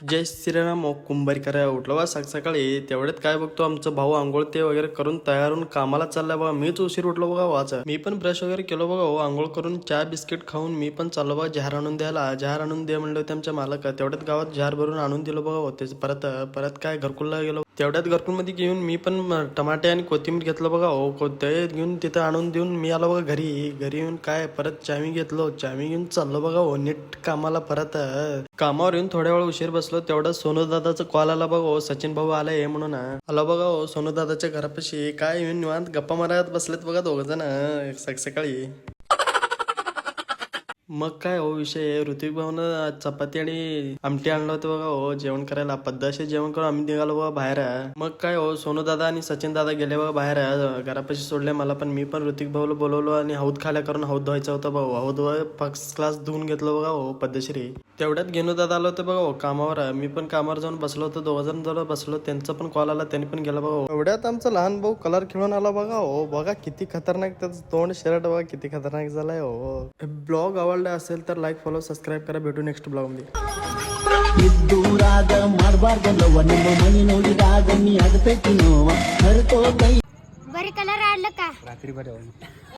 जय श्रीराम. कुंभारी करा उठलो बा सकाळी तेवढ्यात काय बघतो आमचं भाऊ आंघोळ ते वगैरे करून तयार होऊन कामाला चाललाय बघा. मीच उशीर उठलो बघा वाचा. मी पण ब्रश वगैरे केलो बघा हो. आंघोळ करून चहा बिस्किट खाऊन मी पण चाललो बघा जहार आणून द्यायला. जहार आणून दे म्हणलं होते आमच्या मालक. तेवढ्यात गावात जहार भरून आणून दिलो बघा हो. त्याच परत परत काय घरकुलला गेलो. तेवढ्यात घरकुल मध्ये घेऊन मी पण टमाटे आणि कोथिंबीर घेतलं बघा हो. ते घेऊन तिथं आणून देऊन मी आलो बघा घरी. घरी येऊन काय परत चावी घेतलो. चावी घेऊन चाललो बघा हो नीट कामाला. परत कामावर येऊन थोड्या वेळ उशीर बसलो. तेवढा सोनू दादाचा कॉल आला बघा हो. सचिन भाऊ आलाय म्हणून आलो बघा हो. सोनू दादाच्या घरापाशी काय येऊन निवांत गप्पा मारत बसलेत बघा दोघ जण सकाळी. मग काय हो विषय, ऋतिक भाऊनं चपाती आणि आमटी आणलं होतं बघा हो जेवण करायला. पद्धतशीर जेवण करून आम्ही निघालो बघा बाहेर. मग काय हो सोनू दादा आणि सचिन दादा गेले बघा बाहेर. घरापाशी सोडले मला. पण मी पण ऋतिक भाऊला बोलवलो आणि हौद खाल्या करून हौद धुवायचा होता भाऊ. हौद फर्स्ट क्लास धुवून घेतलं बघा हो पद्धतशीर. तेवढ्यात घेणू दादा आलं होतं बघा हो कामावर. मी पण कामावर जाऊन बसलो होतो. दोघ जण जवळ बसलो. त्यांचा पण कॉल आला. त्यांनी पण गेला बघा. एवढ्यात आमचा लहान भाऊ कलर खेळून आला बघा हो. बघा किती खतरनाक त्याचं तोंड शर्ट बघा किती खतरनाक झालाय हो. ब्लॉग आवडला असेल तर लाईक फॉलो सबस्क्राईब करा. भेटू नेक्स्ट ब्लॉग मध्ये. बरे कलर आलं का रात्री बरं